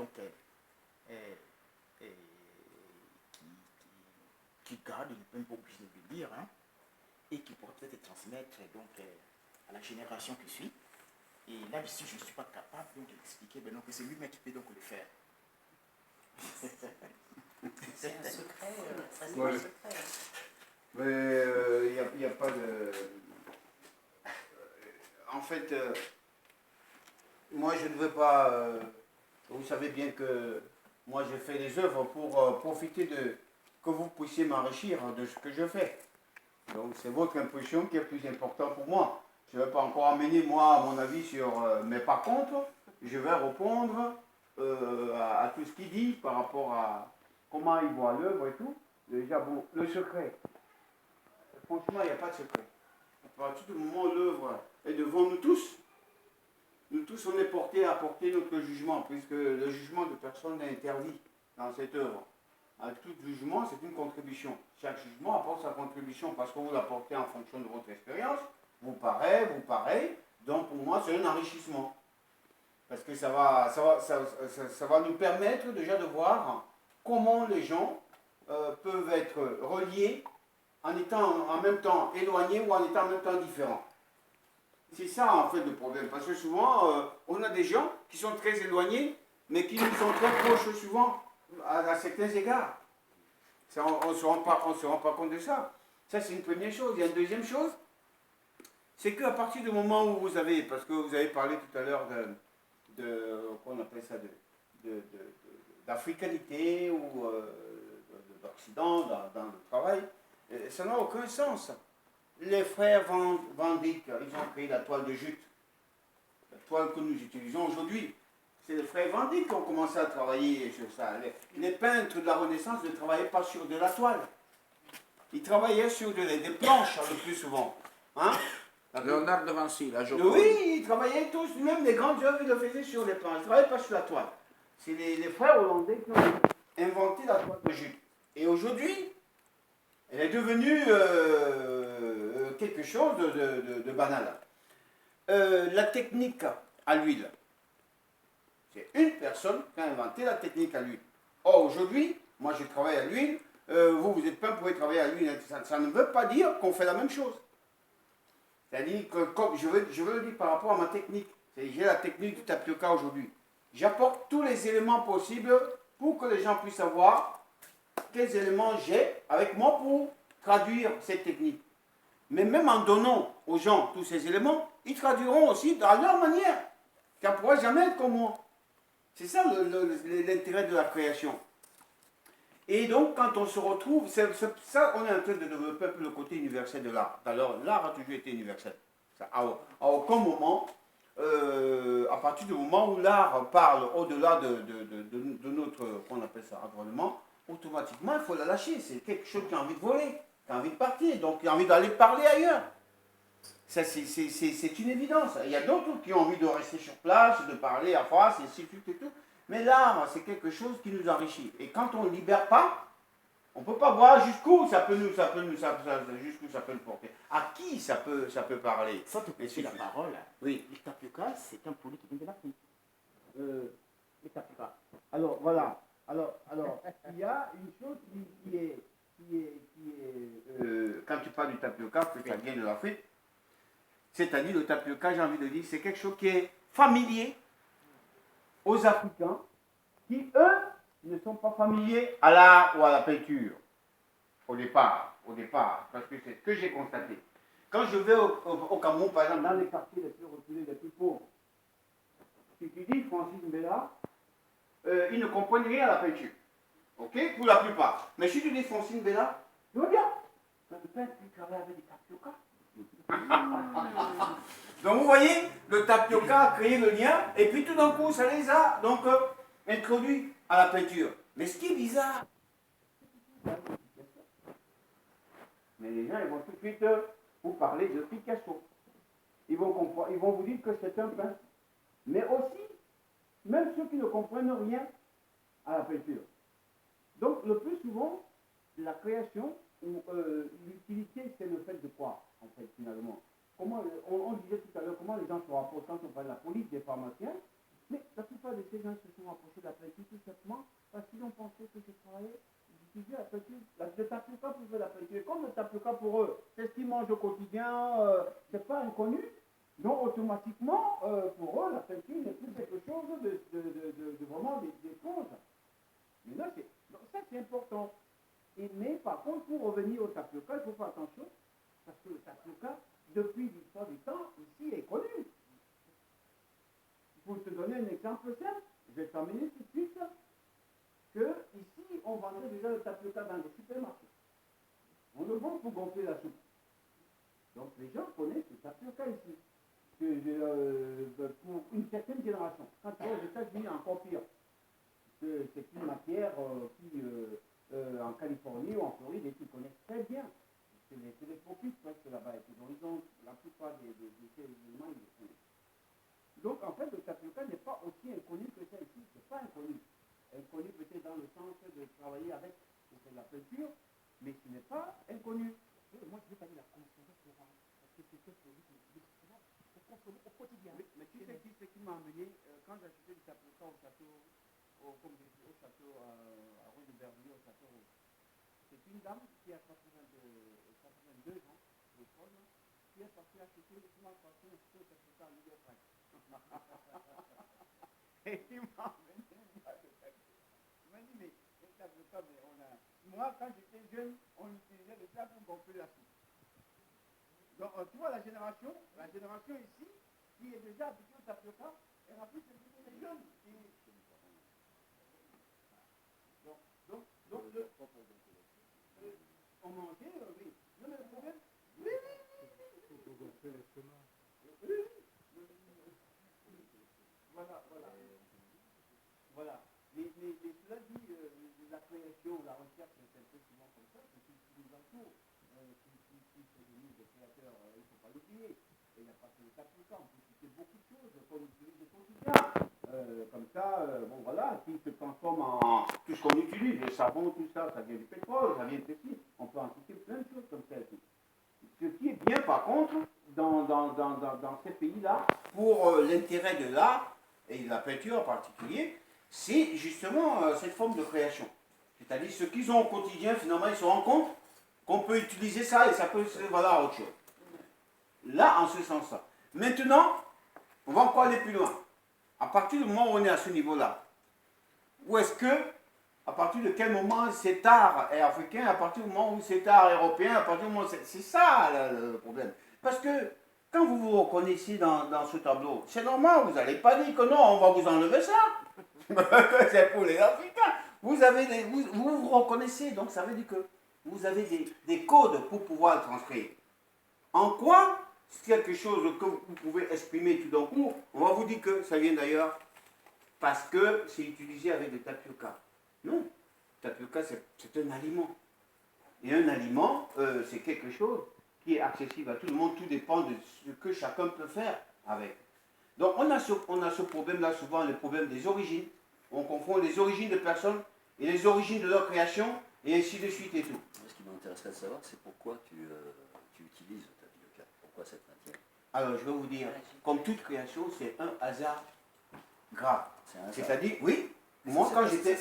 donc, euh, euh, qui garde le même obligé de lire, hein, et qui pourrait peut-être transmettre donc, à la génération qui suit. Et là, si je ne suis pas capable donc, d'expliquer, ben, donc, c'est lui-même qui peut donc le faire. C'est un secret, ça c'est Ouais. un secret. Mais il n'y a pas de... En fait, moi je ne veux pas... vous savez bien que moi je fais des œuvres pour profiter de... que vous puissiez m'enrichir de ce que je fais. Donc c'est votre impression qui est plus importante pour moi. Je ne vais pas encore amener moi mon avis sur... mais par contre, je vais répondre à tout ce qu'il dit par rapport à comment il voit l'œuvre et tout. Déjà, bon, le secret. Franchement, il n'y a pas de secret. À partir du moment où l'œuvre est devant nous tous, on est portés à apporter notre jugement, puisque le jugement de personne n'est interdit dans cette œuvre. À tout jugement, c'est une contribution. Chaque jugement apporte sa contribution parce que vous l'apportez en fonction de votre expérience. Vous pareil. Donc pour moi, c'est un enrichissement. Parce que ça va nous permettre déjà de voir comment les gens peuvent être reliés en étant en même temps éloignés ou en étant en même temps différents. C'est ça en fait le problème. Parce que souvent, on a des gens qui sont très éloignés, mais qui nous sont très proches souvent à certains égards. Ça, on ne se rend pas compte de ça. Ça, c'est une première chose. Il y a une deuxième chose, c'est qu'à partir du moment où vous avez, parce que vous avez parlé tout à l'heure qu'on appelle ça, d'africanité ou d'Occident dans le travail, ça n'a aucun sens. Les frères Van Dyck, ils ont créé la toile de jute, la toile que nous utilisons aujourd'hui. C'est les frères Van Dyck qui ont commencé à travailler sur ça. Les peintres de la Renaissance ne travaillaient pas sur de la toile. Ils travaillaient sur des planches le plus souvent. Hein? Léonard de Vinci, la Joconde. Oui, ils travaillaient tous, même les grandes œuvres, ils le faisaient sur les planches. Ils ne travaillaient pas sur la toile. C'est les frères hollandais qui ont inventé la toile de jute. Et aujourd'hui, elle est devenue quelque chose de banal. La technique à l'huile. C'est une personne qui a inventé la technique à l'huile. Or, aujourd'hui, moi je travaille à l'huile, vous êtes pas, vous pouvez travailler à l'huile. Ça ne veut pas dire qu'on fait la même chose. C'est-à-dire que, comme je veux le dire par rapport à ma technique, j'ai la technique du tapioca aujourd'hui. J'apporte tous les éléments possibles pour que les gens puissent savoir quels éléments j'ai avec moi pour traduire cette technique. Mais même en donnant aux gens tous ces éléments, ils traduiront aussi dans leur manière, qui ne pourra jamais être comme moi. C'est ça l'intérêt de la création. Et donc, quand on se retrouve, ça, on est en train de développer un peu le côté universel de l'art. Alors, l'art a toujours été universel. Ça, à aucun moment, à partir du moment où l'art parle au-delà de notre, qu'on appelle ça, environnement, automatiquement, il faut la lâcher. C'est quelque chose qui a envie de voler, qui a envie de partir, donc qui a envie d'aller parler ailleurs. Ça, c'est une évidence. Il y a d'autres qui ont envie de rester sur place, de parler à face, et ainsi de suite et tout. Mais l'art, c'est quelque chose qui nous enrichit. Et quand on ne libère pas, on ne peut pas voir jusqu'où ça peut nous porter. À qui ça peut parler. Sans te couper la parole, oui. le tapioca, c'est un produit qui vient de l'Afrique. Le tapioca. Alors, voilà. Alors, il y a une chose qui est quand tu parles du tapioca, que ça vient de l'Afrique, c'est-à-dire le tapioca, j'ai envie de dire, c'est quelque chose qui est familier aux Africains qui, eux, ne sont pas familiers à l'art ou à la peinture. Au départ, parce que c'est ce que j'ai constaté. Quand je vais au Cameroun, par exemple, dans les quartiers les plus reculés, les plus pauvres, si tu dis Francis Mbella, ils ne comprennent rien à la peinture. Ok? Pour la plupart. Mais si tu dis Francis Mbella, ils vont dire, le peintre qui travaille avec des tapioca. Donc vous voyez, le tapioca a créé le lien, et puis tout d'un coup, ça les a donc introduits à la peinture. Mais ce qui est bizarre, mais les gens ils vont tout de suite vous parler de Picasso. Ils vont vous dire que c'est un peintre. Mais aussi, même ceux qui ne comprennent rien à la peinture. Donc le plus souvent, la création ou l'utilité, c'est le fait de quoi, en fait, finalement. Comment, on disait tout à l'heure, comment les gens se rapportent quand on parle de la police des pharmaciens. Mais la plupart de ces gens se sont approchés de la peinture tout simplement parce qu'ils ont pensé que je travaillais, j'utilisais la peinture, le tapioca pour faire la peinture. Et comme le tapioca pour eux, c'est ce qu'ils mangent au quotidien, c'est pas inconnu. Donc automatiquement, pour eux, la peinture n'est plus quelque chose de vraiment des choses. Mais là, donc ça c'est important. Mais par contre, pour revenir au tapioca, il faut faire attention, parce que le tapioca, depuis l'histoire du temps, ici est connu. Pour te donner un exemple simple, je vais terminer tout de suite, que ici, on vendait déjà le tapioca dans les supermarchés. On le vend pour gonfler la soupe. Donc les gens connaissent le tapioca ici. Pour une certaine génération. Quand tu vas aux États-Unis, encore pire. C'est une matière qui, en Californie ou en Floride, ils connaissent très bien. C'est les propices presque là-bas. Ils ont la plupart des éléments, ils les connaissent. Donc en fait, le tapioca n'est pas aussi inconnu que ça ici. C'est pas inconnu. Inconnu peut-être dans le sens de travailler avec, pour faire de la peinture, mais ce n'est pas inconnu. Moi, je vais parler de la consommer Florence, parce que c'est quelque chose qui pour consommer au quotidien. Oui, mais tu sais ce qui m'a amené, quand j'ai acheté du tapioca au château, à rue de Bervilliers, au château Rouge. C'est une dame qui a 82 ans, l'école, qui est partie acheter, qui m'a passé un peu de tapioca à 1,5 €. Et il m'a amené une boîte de tapioca. Il m'a dit, mais le tapioca, moi, quand j'étais jeune, on utilisait le plat pour gonfler la soupe. Donc, tu vois, la génération ici, qui est déjà habituée au tapioca, elle a plus c'est les jeunes. Donc, on mangeait, oui. Non, mais le problème, oui. Voilà. Mais cela dit, la création, la recherche, c'est un peu souvent comme ça, c'est ce qui nous entoure. Si c'est des créateurs, il ne faut pas l'oublier. Et il n'y a pas que le tapioca, on peut citer beaucoup de choses qu'on utilise au quotidien. Comme ça, bon voilà, qui se transforme en tout ce qu'on utilise, le savon, tout ça, ça vient du pétrole, ça vient de ceci. On peut en citer plein de choses comme ça. Ce qui est bien par contre, dans ces pays-là, pour l'intérêt de l'art, et de la peinture en particulier, c'est justement cette forme de création. C'est-à-dire ce qu'ils ont au quotidien, finalement, ils se rendent compte qu'on peut utiliser ça et ça peut se valoir à autre chose. Là, en ce sens-là. Maintenant, on va encore aller plus loin. À partir du moment où on est à ce niveau-là, où est-ce que, à partir de quel moment cet art est africain, à partir du moment où cet art est européen, à partir du moment où c'est ça le problème. Parce que quand vous vous reconnaissez dans ce tableau, c'est normal, vous n'allez pas dire que non, on va vous enlever ça. C'est pour les Africains. Vous reconnaissez, donc ça veut dire que vous avez des codes pour pouvoir le transcrire. En quoi c'est quelque chose que vous pouvez exprimer tout d'un coup, on va vous dire que ça vient d'ailleurs parce que c'est utilisé avec le tapioca. Non, le tapioca c'est un aliment. Et un aliment, c'est quelque chose qui est accessible à tout le monde, tout dépend de ce que chacun peut faire avec. Donc on a ce problème-là souvent, le problème des origines. On confond les origines de personnes et les origines de leur création, et ainsi de suite et tout. Ce qui m'intéresserait de savoir, c'est pourquoi tu utilises le tapioca. Pourquoi cette matière? Alors je vais vous dire, comme toute création, c'est un hasard grave. C'est-à-dire, oui, moi quand j'étais...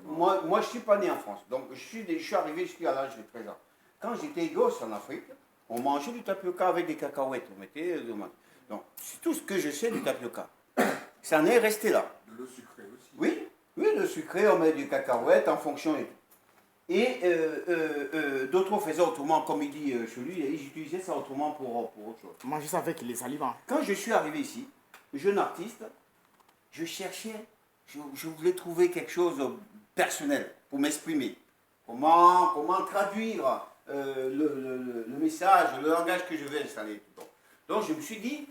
Moi je ne suis pas né en France, donc je suis arrivé jusqu'à l'âge de 13 ans. Quand j'étais gosse en Afrique, on mangeait du tapioca avec des cacahuètes. On mettait donc c'est tout ce que je sais du tapioca. Ça en est resté là. Le sucré aussi. Oui, le sucré, on met du cacahuète en fonction et tout. Et d'autres faisaient autrement, comme il dit chez lui, ils utilisaient ça autrement pour autre chose. Manger ça avec les aliments. Quand je suis arrivé ici, jeune artiste, je cherchais, je voulais trouver quelque chose de personnel pour m'exprimer. Comment traduire le message, le langage que je vais installer. Donc je me suis dit,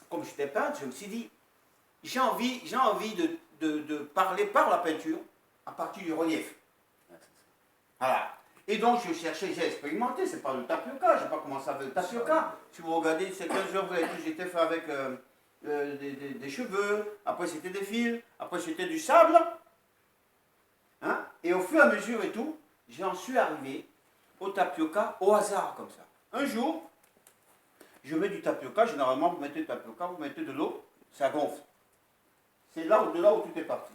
comme j'étais peintre, je me suis dit, j'ai envie de parler par la peinture à partir du relief. Voilà. Et donc je cherchais, j'ai expérimenté, c'est pas le tapioca, je n'ai pas commencé avec le tapioca. Si vous regardez certaines œuvres que j'étais fait avec des cheveux, après c'était des fils, après c'était du sable. Hein? Et au fur et à mesure et tout, j'en suis arrivé au tapioca au hasard comme ça. Un jour, je mets du tapioca, généralement vous mettez du tapioca, vous mettez de l'eau, ça gonfle. c'est là de là où tout est parti.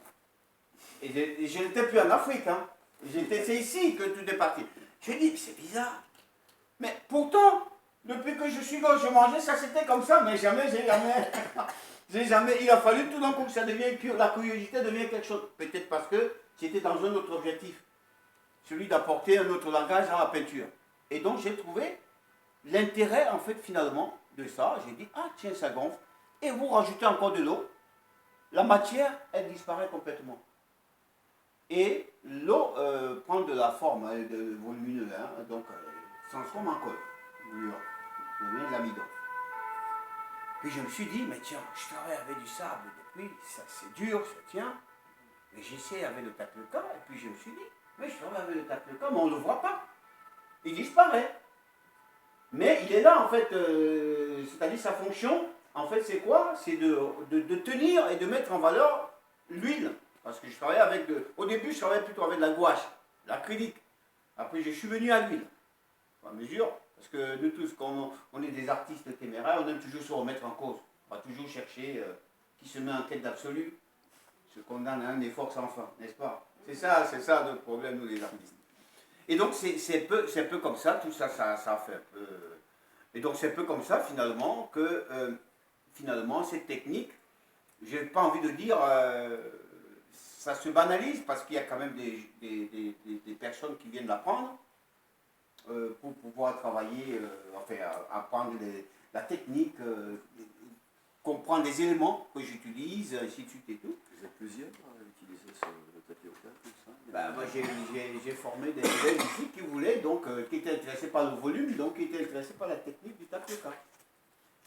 Et je n'étais plus en Afrique, hein. C'est ici que tout est parti. Je dis, c'est bizarre. Mais pourtant, depuis que je suis là, je mangeais, ça c'était comme ça, mais jamais, il a fallu tout d'un coup que ça devienne, que la curiosité devienne quelque chose. Peut-être parce que j'étais dans un autre objectif, celui d'apporter un autre langage à la peinture. Et donc j'ai trouvé l'intérêt, en fait, finalement, de ça. J'ai dit, ah tiens, ça gonfle. Et vous rajoutez encore de l'eau, la matière, elle disparaît complètement. Et l'eau prend de la forme de volumineux, hein, donc elle se transforme en colle. Devient de l'amidon. Puis je me suis dit, mais tiens, je travaille avec du sable depuis, ça c'est dur, ça tient. Et j'essaie avec le tapioca, et puis je me suis dit, mais je travaille avec le tapioca, mais on ne le voit pas. Il disparaît. Mais il est là, en fait, c'est-à-dire sa fonction, en fait, c'est quoi? C'est de tenir et de mettre en valeur l'huile. Parce que je travaillais avec au début, je travaillais plutôt avec de la gouache, l'acrylique. Après, je suis venu à l'huile. À mesure, parce que nous tous, quand on est des artistes téméraires, on aime toujours se remettre en cause. On va toujours chercher qui se met en quête d'absolu, se condamne à un effort sans fin, n'est-ce pas? C'est ça notre problème, nous les artistes. Et donc, c'est un peu comme ça, tout ça, ça fait un peu... Et donc, c'est un peu comme ça, finalement, que, finalement, cette technique, j'ai pas envie de dire... ça se banalise parce qu'il y a quand même des personnes qui viennent l'apprendre pour pouvoir travailler, enfin apprendre la technique, comprendre les éléments que j'utilise, ainsi de suite et tout. Vous êtes plusieurs à utiliser le tapioca, tout ça? Ben, moi j'ai formé des élèves ici qui voulaient, donc qui étaient intéressés par le volume, donc qui étaient intéressés par la technique du tapioca.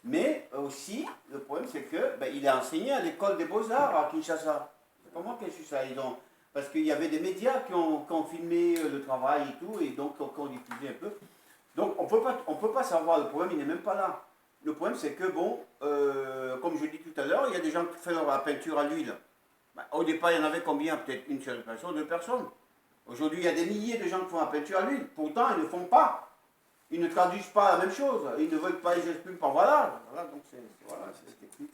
Mais aussi, le problème c'est que il est enseigné à l'école des beaux-arts à Kinshasa. C'est pas moi qui ai su ça, parce qu'il y avait des médias qui ont filmé le travail et tout, et donc qui ont diffusé un peu. Donc on peut pas savoir, le problème il n'est même pas là. Le problème c'est que, bon, comme je dis tout à l'heure, il y a des gens qui font la peinture à l'huile. Au départ, il y en avait combien? Peut-être une seule personne, deux personnes. Aujourd'hui, il y a des milliers de gens qui font la peinture à l'huile. Pourtant, ils ne font pas. Ils ne traduisent pas la même chose. Ils ne veulent pas, ils expriment pas. Voilà. Donc c'est technique.